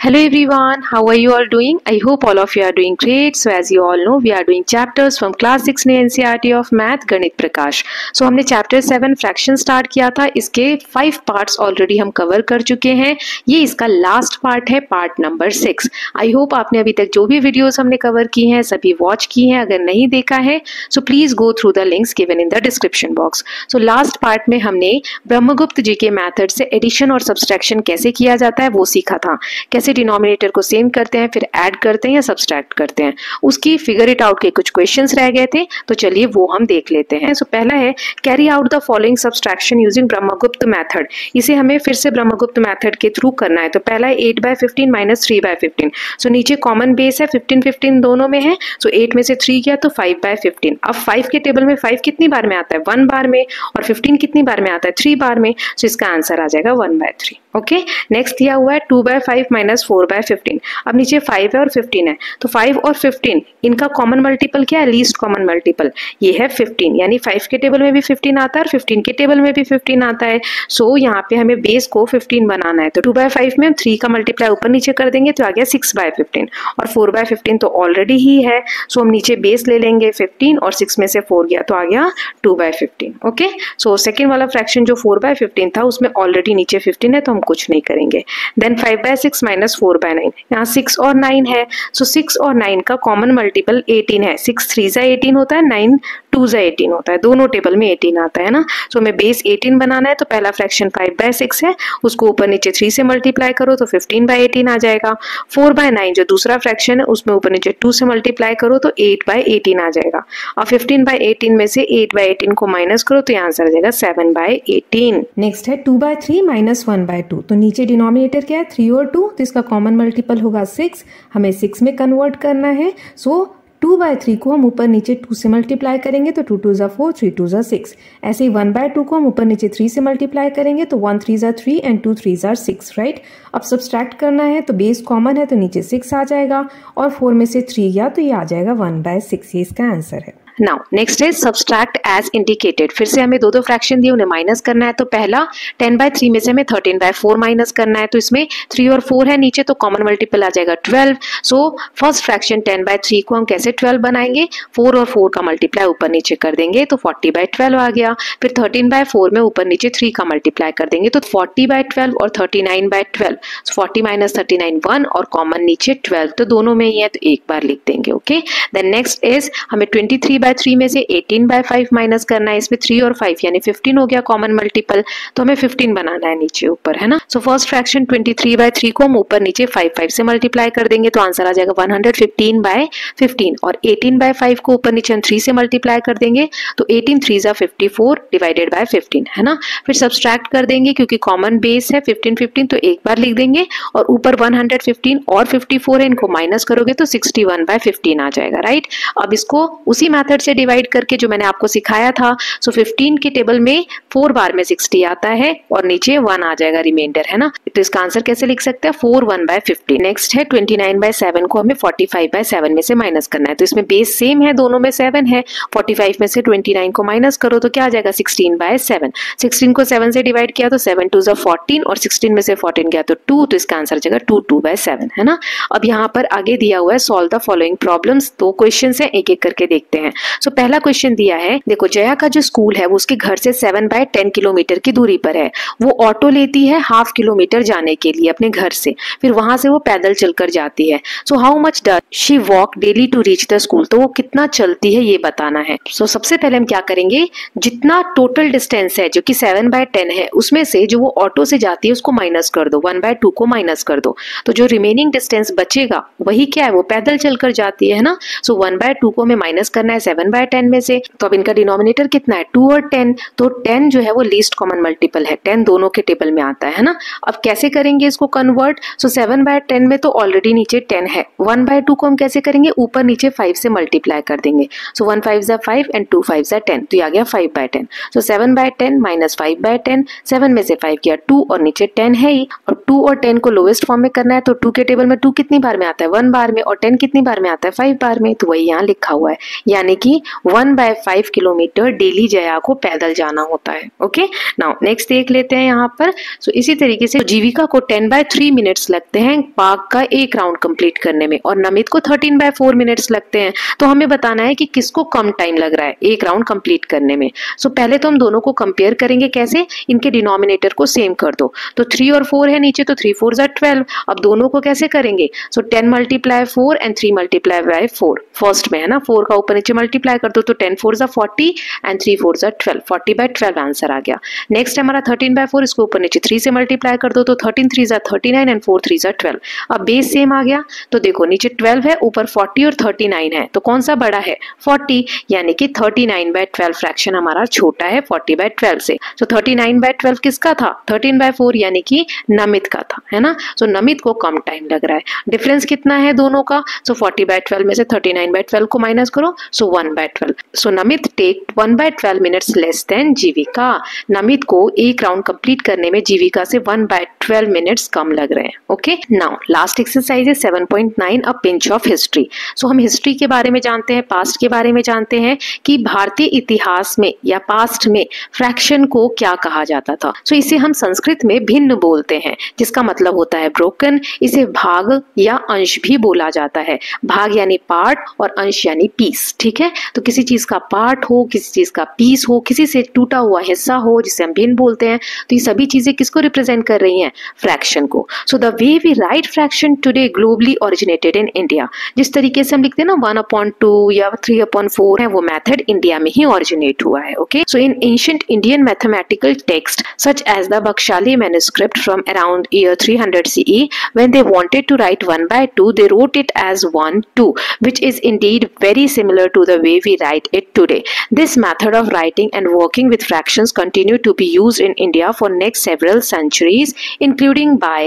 Hello everyone, how are you all doing? I hope all of you are doing great. So as you all know, we are doing chapters from class 6 ने NCERT of Math गणित प्रकाश. So हमने chapter 7 fraction start किया था. इसके 5 parts already हम cover कर चुके हैं. ये इसका last part है, part number 6. I hope आपने अभी तक जो भी videos हमने cover की हैं सभी watch की हैं. अगर नहीं देखा है so please go through the links given in the description box. So last part में हमने ब्रह्मगुप्त जी के मेथड से एडिशन और सब्सट्रैक्शन कैसे किया जाता है वो सीखा था. कैसे डिनोमिनेटर को सेम करते हैं, फिर ऐड करते हैं या सब्सट्रैक्ट करते हैं. उसकी फिगर इट आउट के कुछ क्वेश्चंस रह गए थे, तो चलिए वो हम देख लेते हैं. सो पहला है carry out the following subtraction using Brahmagupta method. इसे हमें फिर से ब्रह्मगुप्त मेथड के थ्रू करना है. तो पहला है 8/15 माइनस 3/15. सो नीचे कॉमन बेस है, 15 दोनों में है. सो 8 में से 3 गया तो 5/15. अब 5 के टेबल में 5 कितनी बार में आता है? 1 बार में. और 15 कितनी बार में आता है? 3 बार में. सो इसका आंसर आ जाएगा 1/3. ओके. नेक्स्ट दिया हुआ है 2/5 माइनस 4/15. अब नीचे 5 है और 15 है, तो 5 और 15 इनका कॉमन मल्टीपल क्या है? Least common multiple. ये है 15, यानी 5 के टेबल में भी 15 आता है और 15 के टेबल में भी 15 आता है. सो यहाँ पे हमें बेस को 15 बनाना है. तो 2/5 में हम 3 का मल्टीप्लाई ऊपर नीचे कर देंगे तो आ गया 6/15. और 4/15 तो ऑलरेडी ही है. सो हम नीचे बेस ले लेंगे 15 और 6 में से 4 गया तो आ गया 2/15. ओके. सो सेकेंड वाला फ्रैक्शन जो 4/15 था उसमें ऑलरेडी नीचे 15 है तो हम कुछ नहीं करेंगे. Then 5/6 minus 4/9. यहाँ 6 और 9 है. सो 6 और 9 का कॉमन मल्टीपल 18 है. 6 3 18 होता है, 9 2 18 होता है. दोनों टेबल में 18 आता है ना. सो हमें बेस 18 बनाना है. तो पहला फ्रैक्शन 5/6 है, उसको ऊपर नीचे 3 से मल्टीप्लाई करो तो 15/18 आ जाएगा. 4/9 जो दूसरा फ्रैक्शन है उसमें ऊपर नीचे 2 से मल्टीप्लाई करो तो 8/18 आ जाएगा. और 15/18 में से 8/18 को माइनस करो तो यहाँ आंसर आ जाएगा 7/18. नेक्स्ट है 2/3 माइनस 1/2. तो नीचे डिनोमिनेटर क्या है? 3 और 2, तो इसका कॉमन मल्टीपल होगा 6. हमें 6 में कन्वर्ट करना है. सो 2/3 को हम ऊपर नीचे 2 से मल्टीप्लाई करेंगे तो 2 2 4, 3 2 6. ऐसे ही 1/2 को हम ऊपर नीचे 3 से मल्टीप्लाई करेंगे तो 1 3 3 एंड 2 3 6. राइट. अब सब्सट्रैक्ट करना है तो बेस कॉमन है तो नीचे 6 आ जाएगा और 4 में से 3 गया तो ये आ जाएगा 1/6. ये इसका आंसर है. Now next is subtract as indicated. फिर से हमें दो फ्रैक्शन दिए, उन्हें माइनस करना है. तो पहला 10/3 में से हमें 13/4 माइनस करना है. तो इसमें 3 और 4 है नीचे तो कॉमन मल्टीपल आ जाएगा 12. सो फर्स्ट फ्रैक्शन 10/3 को हम कैसे 12 बनाएंगे? 4 और 4 का मल्टीप्लाई ऊपर नीचे कर देंगे तो 40/12 आ गया. फिर 13/4 में ऊपर नीचे 3 का मल्टीप्लाई कर देंगे तो 40/12 और 39/12. 40 माइनस 39 1 और कॉमन नीचे 12, तो दोनों में ही है तो एक बार लिख देंगे. ओके. देन नेक्स्ट इज हमें 23/3 में से 18/5 माइनस करना है. इसमें 3 और 5 यानी 15 हो गया कॉमन मल्टीपल, तो हमें 15 बनाना है नीचे ऊपर, है ना. सो फर्स्ट फ्रैक्शन 23/3 को हम ऊपर नीचे 5 से मल्टीप्लाई कर देंगे तो आंसर आ जाएगा 115/15. और 18/5 को ऊपर नीचे हम 3 से मल्टीप्लाई कर देंगे तो 18 3 54 डिवाइडेड बाय 15, है ना. फिर सब्सट्रैक्ट कर देंगे क्योंकि कॉमन बेस है 15 तो एक बार लिख देंगे. और ऊपर 115 और 54 है, इनको माइनस करोगे तो 61/15 आ जाएगा. राइट. अब इसको उसी मेथड से डिवाइड करके जो मैंने आपको सिखाया था. सो 15 के टेबल में 4 बार में 60 आता है और नीचे 1 आ जाएगा रिमाइंडर, है ना. तो इसका आंसर कैसे लिख सकते हैं? 4 1/15. नेक्स्ट है 29/7 को हमें 45/7 में से माइनस करना है. तो इसमें बेस सेम है, दोनों में 7 है. 45 में से 29 को माइनस करो तो क्या आ जाएगा? 16/7. 16 को 7 से डिवाइड किया तो 7 2 14 और 16 में से 14 गया तो 2, तो इसका आंसर आ जाएगा 2 2/7, है ना. अब यहाँ पर आगे दिया हुआ है solve the following problems. 2 question है, एक एक करके देखते हैं. सो पहला क्वेश्चन दिया है, देखो जया का जो स्कूल है वो उसके घर से 7/10 किलोमीटर की दूरी पर है. वो ऑटो लेती है ½ किलोमीटर जाने के लिए अपने घर से, फिर वहां से वो पैदल चलकर जाती है. So how much does she walk daily to reach the school. तो वो कितना चलती है ये बताना है. सो सबसे पहले हम क्या करेंगे, जितना टोटल डिस्टेंस है जो कि 7/10 है उसमें से जो वो ऑटो से जाती है उसको माइनस कर दो, 1/2 को माइनस कर दो. तो जो रिमेनिंग डिस्टेंस बचेगा वही क्या है? वो पैदल चलकर जाती है ना. सो 1/2 को हमें माइनस करना है 7/10 में से. तो अब इनका डिनोमिनेटर कितना है? 2 और 10. तो 10 जो है वो लीस्ट कॉमन मल्टीपल है, 10 दोनों के टेबल में आता है ना. अब कैसे करेंगे इसको कन्वर्ट? सो 7/10 में तो ऑलरेडी नीचे 10 है. 1/2 को हम कैसे करेंगे? ऊपर नीचे 5 से मल्टीप्लाई कर देंगे. सो 1 5 5 एंड 2 5 10, तो ये आ गया 5/10. सो 7/10 माइनस 5/10. 7 में से 5 गया 2 और नीचे 10 है ही. और 2 और 10 को लोएस्ट फॉर्म में करना है तो 2 के टेबल में 2 कितनी बार में आता है? 1 बार में. और 10 कितनी बार में आता है? 5 बार में. तो वही यहाँ लिखा हुआ है, यानी कि 1/5 किलोमीटर डेली जया को पैदल जाना होता है। ओके, नाउ नेक्स्ट देख लेते हैं यहाँ पर। सो इसी तरीके से जीविका को 10/3 मिनट्स लगते हैं पार्क का एक राउंड कंप्लीट करने में, और नमित को 13/4 मिनट्स लगते हैं। तो हमें बताना है कि किसको कम टाइम लग रहा है एक राउंड कंप्लीट करने में। सो पहले तो हम दोनों को कंपेयर करेंगे, कैसे, इनके डिनोमिनेटर को सेम कर दो। तो 3 और 4 है नीचे, तो 3 4 12। अब दोनों को कैसे करेंगे, सो 10 × 4 एंड 3 × 4 फर्स्ट में है ना, 4 का ऊपर नीचे मल्टीप्लाई कर दो, तो 10 4 40 एंड 3 4 12, 40/12 आंसर आ गया। नेक्स्ट हमारा 13/4, इसको ऊपर नीचे 3 से मल्टीप्लाई कर दो, तो 13 3 39 एंड 4 3 12। अब बेस सेम आ गया, तो देखो नीचे 12 है, ऊपर 40 और 39 है, तो कौन सा बड़ा है, 40, यानी कि 39/12 फ्रैक्शन हमारा छोटा है 40/12 से। तो 39/12 किसका था, 13/4 यानी कि नमित का था, है ना। सो नमित को कम टाइम लग रहा है। डिफरेंस कितना है दोनों का, सो 40/12 में से 39/12 को माइनस करो, so 1/12। So Namit take 1/12 minutes less than Jivika. Namit को एक राउंड कंप्लीट करने में जीविका से 1/12 मिनट्स कम लग रहे हैं। ओके, नाउ लास्ट एक्सरसाइज है 7.9 अ पिंच ऑफ हिस्ट्री। सो हम हिस्ट्री के बारे में जानते हैं, पास्ट के बारे में जानते हैं कि भारतीय इतिहास में या पास्ट में फ्रैक्शन को क्या कहा जाता था। सो इसे हम संस्कृत में भिन्न बोलते हैं, जिसका मतलब होता है ब्रोकन। इसे भाग या अंश भी बोला जाता है। भाग यानी पार्ट और अंश यानी पीस, ठीक है। तो किसी चीज का पार्ट हो, किसी चीज का पीस हो, किसी से टूटा हुआ हिस्सा हो, जिसे हम भिन्न बोलते हैं। तो ये सभी चीजें किसको रिप्रेजेंट कर रही हैं, फ्रैक्शन को। So the way we write fraction today globally originated in India. जिस तरीके से हम लिखते हैं ना 1/2 या 3/4 है, वो मेथड इंडिया में ही ओरिजिनेट हुआ है। Okay, so in ancient Indian mathematical text such as the Bakhshali manuscript from around year 300 CE, when they wanted to write 1/2, they wrote it as 1/2, which is indeed very similar to the way we write it today. This method of writing and working with fractions continued to be used in India for next several centuries, including by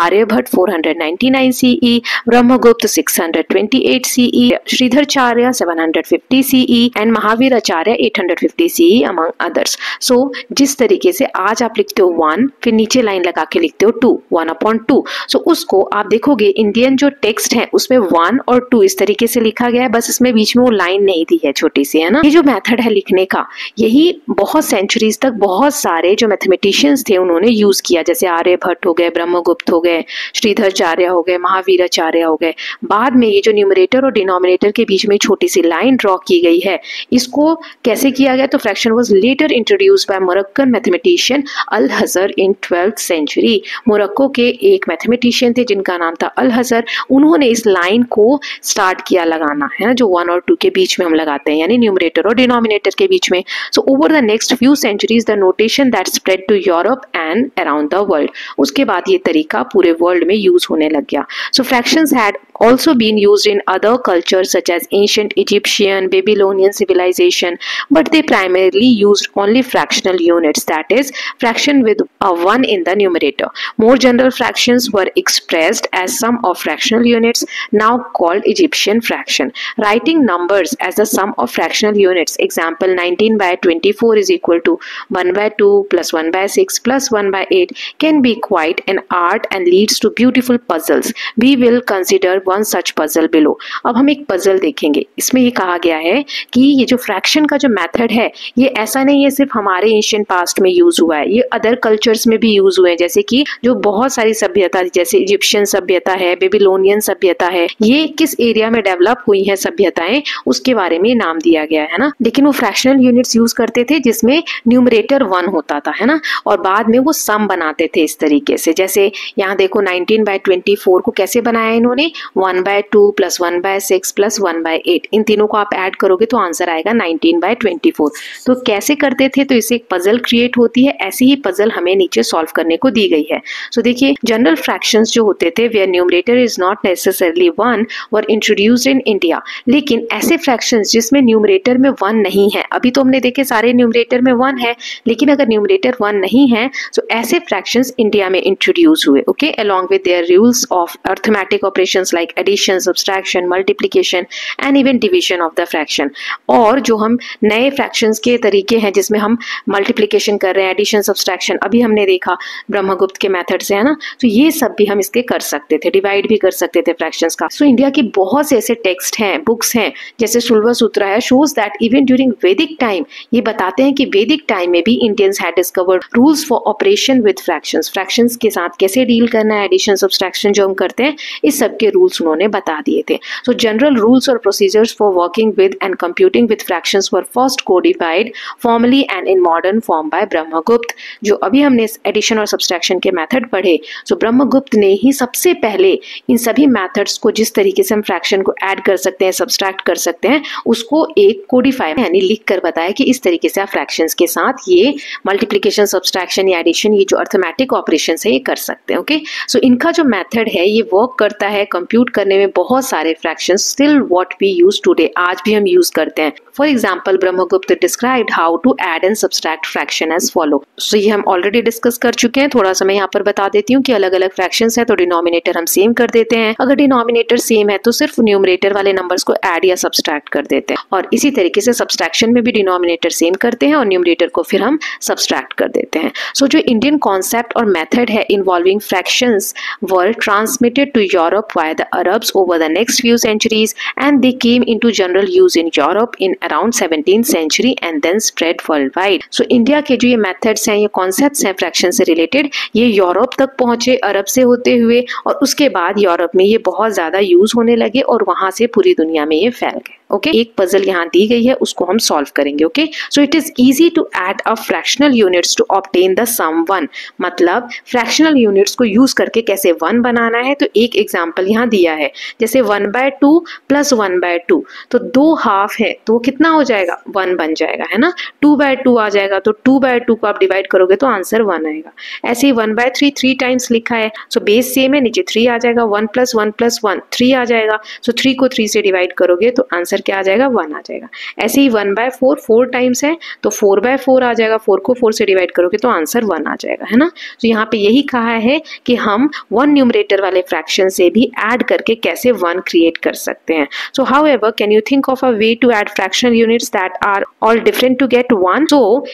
Aryabhatta 499 CE, Brahmagupta 628 CE, Sridharacharya 750 CE, and Mahavir Acharya 850 CE, among others. So जिस तरीके से आज आप लिखते हो 1, फिर नीचे line लगा के लिखते हो 2, 1/2। सो उसको आप देखोगे इंडियन जो टेक्स्ट है उसमें 1 और 2 इस तरीके से लिखा गया है, बस इसमें बीच में वो लाइन नहीं दी है छोटी सी, है ना। ये जो मेथड है लिखने का, यही बहुत सेंचुरीज तक बहुत सारे जो मैथमेटिशियंस थे उन्होंने यूज किया, जैसे आर्यभट्ट हो गए, ब्रह्मगुप्त हो गए, श्रीधराचार्य हो गए, महावीराचार्य हो गए। बाद में ये जो न्यूमरेटर और डिनोमिनेटर के बीच में छोटी सी लाइन ड्रॉ की गई है, इसको कैसे किया गया, तो fraction was later introduced by Moroccan mathematician Al-Hassar in 12th century. Morocco के एक मैथमेटिशियन थे जिनका नाम था अल-हज़र, उन्होंने इस लाइन को स्टार्ट किया लगाना, है ना, जो 1 और 2 के बीच में हम लगाते हैं, यानी न्यूमरेटर और डिनोमिनेटर के बीच में। So over the next few centuries the notation that spread to Europe and around the world. उसके बाद ये तरीका पूरे वर्ल्ड में यूज होने लग गया। So fractions had also been used in other cultures such as ancient Egyptian, Babylonian civilization, but they primarily used only fractional units, that is, fraction with a 1 in the numerator. More general fractions were expressed as sum of fractional units, now called Egyptian fraction. Writing numbers as the sum of fractional units, example 19/24 is equal to 1/2 plus 1/6 plus 1/8, can be quite an art and leads to beautiful puzzles. We will consider one such puzzle below. अब हम एक puzzle देखेंगे। इसमें ये कहा गया है कि ये जो फ्रैक्शन का जो मेथड है, ये ऐसा नहीं है सिर्फ हमारे एंशिएंट पास्ट में यूज हुआ है, ये अदर कल्चर्स में भी यूज हुए हैं। जैसे कि जो बहुत सारी सभ्यता, जैसे इजिप्शियन सभ्यता है, बेबीलोनियन सभ्यता है, ये किस एरिया में डेवलप हुई हैं सभ्यताएं, उसके बारे में नाम दिया गया है ना। लेकिन वो फ्रैक्शनल यूनिट्स यूज करते थे जिसमें न्यूमरेटर 1 होता था, है ना, और बाद में वो सम बनाते थे इस तरीके से। जैसे यहाँ देखो 19/24 को कैसे बनाया इन्होंने, 1/2 प्लस 1/6 प्लस 1/8, इन तीनों को आप ऐड करोगे तो आंसर आएगा 19/24। तो कैसे करते थे, तो इससे एक पजल क्रिएट होती है। ऐसी ही पजल हमें नीचे सॉल्व करने को दी गई है। सो देखिए, जनरल फ्रैक्शंस जो होते थे where numerator is not necessarily 1 were introduced in India. लेकिन ऐसे फ्रैक्शंस जिसमें न्यूमरेटर में 1 नहीं है, अभी तो हमने देखे सारे न्यूमरेटर में 1 है, लेकिन अगर न्यूमरेटर 1 नहीं है तो ऐसे फ्रैक्शंस इंडिया में इंट्रोड्यूस हुए। Okay, along with their rules of arithmetic operations like addition, subtraction, multiplication and even division of the fraction. और जो हम नए फ्रैक्शंस के तरीके हैं जिसमें हम मल्टीप्लिकेशन कर रहे हैं, एडिशन, सब्सट्रैक्शन, अभी हमने देखा ब्रह्मगुप्त के मेथड से, है ना, तो ये सब भी हम इसके कर सकते थे, डिवाइड भी कर सकते थे फ्रैक्शंस का। सो इंडिया के बहुत से ऐसे टेक्स्ट हैं, बुक्स हैं, जैसे सुलभ सूत्र है, shows that even during Vedic time, ये बताते हैं कि वैदिक टाइम में भी Indians had discovered rules for operation with fractions. Fractions के साथ कैसे डील करना है, एडिशन सब्सट्रैक्शन जो हम करते हैं, इस सब के रूल्स उन्होंने बता दिए थे। सो जनरल रूल्स और procedures for working with and computing with fractions were first codified formally and in modern form by Brahmagupta. जो अभी हमने एडिशन और सब्सट्रैक्शन के मेथड पढ़े, सो ब्रह्मगुप्त ने ही सबसे पहले इन सभी मेथड्स को, जिस तरीके से हम फ्रैक्शन को ऐड कर सकते हैं, सब्सट्रैक्ट कर सकते हैं, उसको एक कोडिफाई यानी लिख कर बताया कि इस तरीके से आप फ्रैक्शंस के साथ ये मल्टीप्लिकेशन, सब्सट्रैक्शन या एडिशन, ये जो अर्थमेटिक ऑपरेशन है, ये कर सकते हैं। ओके, सो इनका जो मेथड है ये वर्क करता है कंप्यूट करने में बहुत सारे fractions, still what we use today, आज भी हम यूज करते हैं। For example Brahmagupta described how to add and subtract fraction as follow. So ये हम ऑलरेडी डिस्कस कर चुके हैं, थोड़ा सा मैं यहाँ पर बता देती हूँ कि अलग अलग फ्रैक्शंस है तो डिनोमिनेटर हम सेम कर देते हैं। अगर डिनोमिनेटर सेम है तो सिर्फ न्यूमरेटर वाले नंबर्स को ऐड या सब्सट्रैक्ट कर देते हैं, और इसी तरीके से सब्सट्रैक्शन में भी डिनोमिनेटर सेम करते हैं और न्यूमरेटर को फिर हम सब्सट्रैक्ट कर देते हैं। सो जो इंडियन कॉन्सेप्ट और मेथड है involving fractions were transmitted to Europe by the Arabs over the next few centuries and they came into general use in Europe in around 17th century and then spread world wide. So India के जो ये methods हैं, ये concepts हैं fraction से related, ये Europe तक पहुंचे अरब से होते हुए, और उसके बाद यूरोप में ये बहुत ज्यादा यूज होने लगे और वहां से पूरी दुनिया में ये फैल गए। ओके, एक पजल यहाँ दी गई है, उसको हम सॉल्व करेंगे। Okay, so it is easy to add a fractional units to obtain the sum 1। मतलब फ्रैक्शनल यूनिट्स को यूज करके कैसे 1 बनाना है, तो एक एग्जांपल यहाँ दिया है, जैसे 1/2 प्लस 1/2, तो 2 हाफ है तो कितना हो जाएगा, 1 बन जाएगा, है ना। 2/2 आ जाएगा तो 2/2 को आप डिवाइड करोगे तो आंसर 1 आएगा। ऐसे ही 1/3 3 टाइम्स लिखा है, सो बेस सेम है, नीचे 3 आ जाएगा, 1 + 1 + 1 3 आ जाएगा, सो 3 को 3 से डिवाइड करोगे तो आंसर क्या आ जाएगा, 1 आ जाएगा। ऐसे ही 1/4 4 टाइम्स है तो 4/4 आ जाएगा, 4 को 4 से डिवाइड करोगे तो आंसर 1 आ जाएगा, है ना। तो यहाँ पे यही कहा है कि हम 1 न्यूमरेटर वाले फ्रैक्शन से भी ऐड करके कैसे 1 क्रिएट कर सकते हैं। So however, can you think of a way to add fractional units that are all different to get 1? तो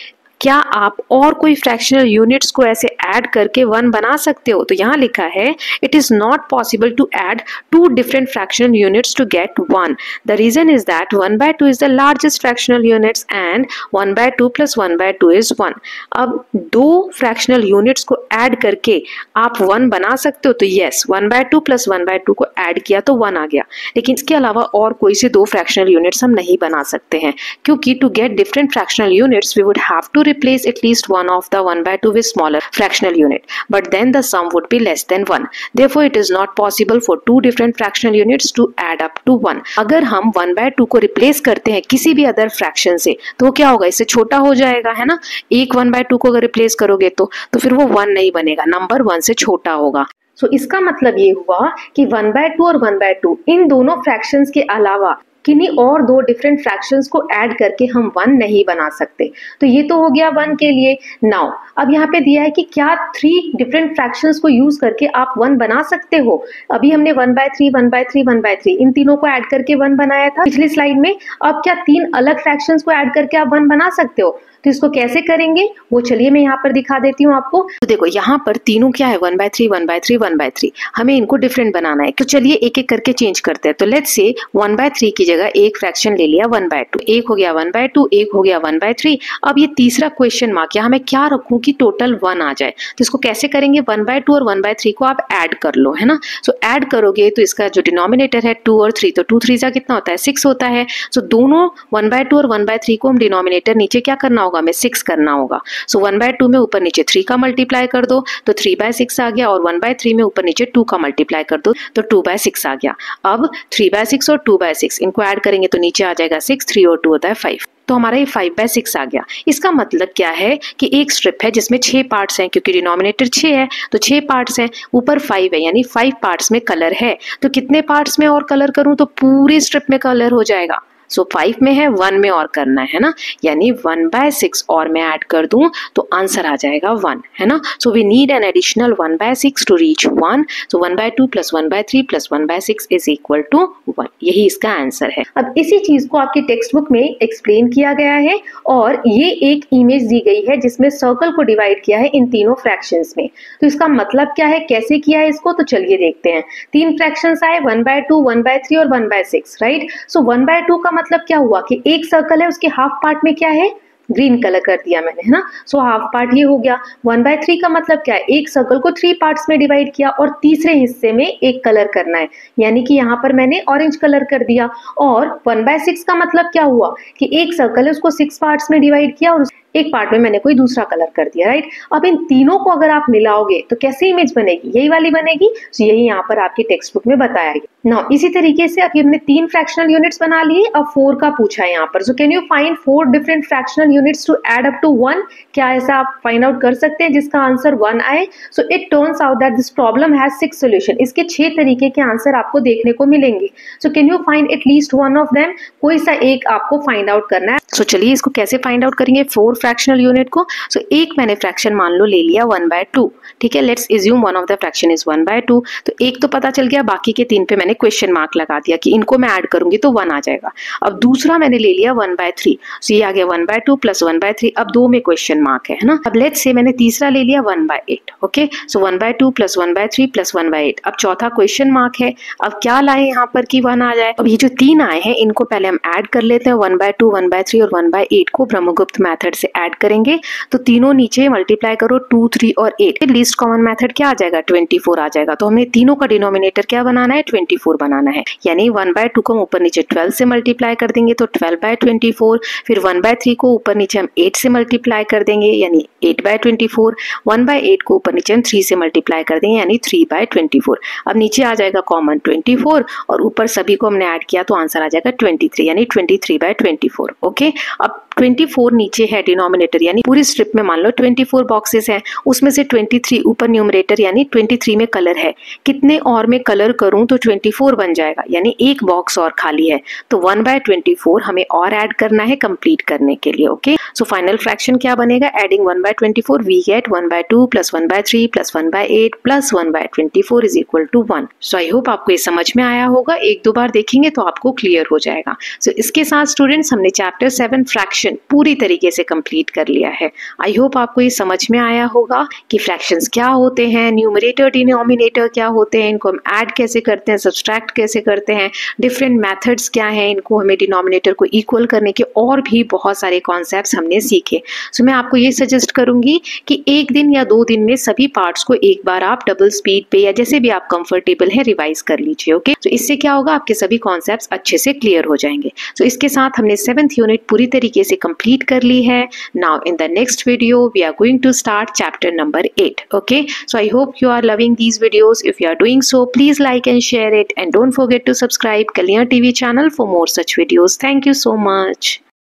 क्या आप और कोई फ्रैक्शनल यूनिट्स को ऐसे ऐड करके 1 बना सकते हो? तो यहाँ लिखा है, it is not possible to add 2 different fractional units to get 1। The reason is that 1/2 is the largest fractional units and 1/2 + 1/2 is 1। अब 2 फ्रैक्शनल यूनिट्स को ऐड करके आप 1 बना सकते हो, तो यस, 1/2 + 1/2 को ऐड किया तो 1 आ गया, लेकिन इसके अलावा और कोई से 2 फ्रैक्शनल यूनिट्स हम नहीं बना सकते हैं, क्योंकि to get different fractional units we would have to replace at least one of the 1/2 with smaller fractional unit, but then the sum would be less than 1. Therefore, it is not possible for 2 different fractional units to add up to 1. अगर हम 1/2 को replace करते हैं किसी भी other fraction से, तो वो क्या होगा, इससे छोटा हो जाएगा, है ना। एक 1/2 को अगर रिप्लेस करोगे तो फिर वो 1 नहीं बनेगा, नंबर 1 से छोटा होगा। सो इसका मतलब ये हुआ कि 1/2 और 1/2 इन दोनों फ्रैक्शंस के अलावा किन्हीं और 2 डिफरेंट फ्रैक्शंस को ऐड करके हम 1 नहीं बना सकते। तो ये तो हो गया 1 के लिए। नाउ अब यहाँ पे दिया है कि क्या 3 डिफरेंट फ्रैक्शंस को यूज करके आप 1 बना सकते हो। अभी हमने 1/3 1/3 1/3 इन तीनों को ऐड करके 1 बनाया था पिछली स्लाइड में। अब क्या 3 अलग फ्रैक्शंस को ऐड करके आप 1 बना सकते हो? तो इसको कैसे करेंगे वो चलिए मैं यहाँ पर दिखा देती हूँ आपको। तो देखो यहाँ पर तीनों क्या है, 1/3 1/3 1/3, हमें इनको डिफरेंट बनाना है। तो चलिए एक एक करके चेंज करते हैं। तो लेट्स से 1/3 की जगह एक फ्रैक्शन ले लिया 1/2, एक हो गया 1/2, एक हो गया 1/3। अब ये तीसरा क्वेश्चन मार्क, यहाँ मैं क्या रखूँ कि टोटल 1 आ जाए। तो इसको कैसे करेंगे, 1/2 और 1/3 को आप ऐड कर लो, है ना। सो ऐड करोगे तो इसका जो डिनोमिनेटर है 2 और 3, तो 2 3 जा कितना होता है, 6 होता है। सो दोनों 1/2 और 1/3 को हम डिनोमिनेटर नीचे क्या करना होगा, हमें 6 करना होगा। सो 1/2 में ऊपर नीचे 3 का मल्टीप्लाई कर दो तो 3/6 आ गया, और 1/3 में ऊपर नीचे 2 का मल्टीप्लाई कर दो तो 2/6 आ गया। अब 3/6 और 2/6 इनको ऐड करेंगे तो नीचे आ जाएगा 6, 3 और 2 होता है 5। तो हमारा ये 5/6 आ गया। इसका मतलब क्या है कि एक स्ट्रिप है जिसमें 6 पार्ट्स हैं, क्योंकि डिनोमिनेटर 6 है तो 6 पार्ट्स हैं, ऊपर 5 है, यानी 5 पार्ट्स में कलर है। तो कितने पार्ट्स में और कलर करूं तो पूरी स्ट्रिप में कलर हो जाएगा। सो 5 में है, 1 में और करना है ना, यानी 1/6 और मैं ऐड कर दूं तो आंसर आ जाएगा 1, है ना। So we need an additional 1/6 to reach 1। So 1/2 + 1/3 + 1/6 is equal to 1। यही इसका आंसर है। अब इसी चीज को आपकी टेक्स्ट बुक में एक्सप्लेन किया गया है, और ये एक इमेज दी गई है जिसमें सर्कल को डिवाइड किया है इन तीनों फ्रैक्शंस में। तो इसका मतलब क्या है, कैसे किया है इसको, तो चलिए देखते हैं। 3 फ्रैक्शंस आए, 1/2 1/3 और 1/6, राइट। सो 1/2 का मतलब क्या हुआ कि एक सर्कल है उसके हाफ पार्ट में क्या है, ग्रीन कलर कर दिया मैंने, है ना। सो हाफ पार्ट ये हो गया। 1/3 का मतलब क्या है, एक सर्कल को 3 पार्ट्स में डिवाइड किया और तीसरे हिस्से में एक कलर करना है, यानी कि यहाँ पर मैंने ऑरेंज कलर कर दिया। और 1/6 का मतलब क्या हुआ कि एक सर्कल है उसको 6 पार्ट्स में डिवाइड किया और एक पार्ट में मैंने कोई दूसरा कलर कर दिया, राइट। अब इन तीनों को अगर आप मिलाओगे तो कैसी इमेज बनेगी, यही वाली बनेगी। तो यही यहाँ पर आपकी टेक्स्ट बुक में बताया गया। नाउ इसी तरीके से अभी हमने 3 फ्रैक्शनल यूनिट्स बना लिए, अब 4 का पूछा है यहाँ पर। So can you find 4 different fractional units to add up to 1? क्या ऐसा आप फाइंड आउट कर सकते हैं जिसका आंसर 1 आए? So it turns out that this problem has 6 solution. इसके 6 तरीके के आंसर आपको देखने को मिलेंगे। सो can you find at least one of them? कोई सा एक आपको फाइंड आउट करना है। सो चलिए इसको कैसे फाइंड आउट करेंगे 4 फ्रैक्शनल यूनिट को। सो एक मैंने फ्रैक्शन मान लो ले लिया 1/2, ठीक है। Let's assume one of the fraction is 1/2। तो एक तो पता चल गया, बाकी के 3 पे मैंने क्वेश्चन मार्क लगा दिया कि इनको मैं ऐड करूंगी तो 1 आ जाएगा। अब दूसरा मैंने ले लिया 1/3, सो ये आ गया 1/2 प्लस 1/3। अब 2 में क्वेश्चन मार्क है ना। अब लेट्स से मैंने तीसरा ले लिया 1/8, ओके। सो 1/2 प्लस 1/3 प्लस 1/8। अब चौथा क्वेश्चन मार्क है। अब क्या लाए यहाँ पर कि 1 आ जाए। अब ये जो 3 आए हैं इनको पहले हम ऐड कर लेते हैं। 1/2, 1/3 और 1/8 को ब्रह्मगुप्त मेथड से ऐड करेंगे तो तीनों नीचे मल्टीप्लाई करो 2, 3 और 8। लीस्ट कॉमन मेथड क्या आ जाएगा, 24 आ जाएगा। तो हमें तीनों का डिनोमिनेटर क्या बनाना है, 24 बनाना है। यानी 1/2 को हम ऊपर नीचे 12 से मल्टीप्लाई कर देंगे तो 12/24। फिर 1/3 को ऊपर नीचे हम 8 से मल्टीप्लाई कर देंगे यानी 8/24। 1/8 को ऊपर नीचे हम 3 से मल्टीप्लाई कर देंगे यानी 3/24। अब नीचे आ जाएगा कॉमन 24 और ऊपर सभी को हमने ऐड किया तो आंसर आ जाएगा 23 यानी 23/24, ओके। अब 24 नीचे है डिनोमिनेटर, यानी पूरी स्ट्रिप में मान लो 24 बॉक्सेस हैं, उसमें से 23 ऊपर न्यूमरेटर यानी 23 में कलर है। कितने और में कलर करूं तो 24 बन जाएगा, यानी एक बॉक्स और खाली है। तो 1/24 हमें और ऐड करना है कंप्लीट करने के लिए, ओके। सो फाइनल फ्रैक्शन क्या बनेगा, adding 1/24 we get 1/2 plus 1/3 plus 1/8 plus 1/24 is equal to 1। So I hope आपको ये समझ में आया होगा। एक दो बार देखेंगे तो आपको क्लियर हो जाएगा। सो इसके साथ स्टूडेंट्स हमने चैप्टर 7 फ्रैक्शन पूरी तरीके से कंप्लीट कर लिया है। आई होप आपको ये समझ में आया होगा कि फ्रैक्शंस क्या होते हैं, न्यूमरेटर डिनोमिनेटर क्या होते हैं, इनको हम ऐड कैसे करते हैं, सब्सट्रैक्ट कैसे करते हैं, डिफरेंट मेथड्स क्या हैं इनको हमें डिनोमिनेटर को इक्वल करने के, और भी बहुत सारे कॉन्सेप्ट्स हमने सीखे। सो मैं आपको ये सजेस्ट करूंगी कि एक दिन या 2 दिन में सभी पार्ट्स को एक बार आप डबल स्पीड पे या जैसे भी आप कंफर्टेबल है रिवाइज कर लीजिए, ओके। तो इससे क्या होगा, आपके सभी कॉन्सेप्ट्स अच्छे से क्लियर हो जाएंगे। सो इसके साथ हमने 7th यूनिट पूरी तरीके से कंप्लीट कर ली है। Now in the next video we are going to start chapter number 8, okay? So I hope you are loving these videos. If you are doing so, please like and share it, and don't forget to subscribe Kalyan TV channel for more such videos. Thank you so much.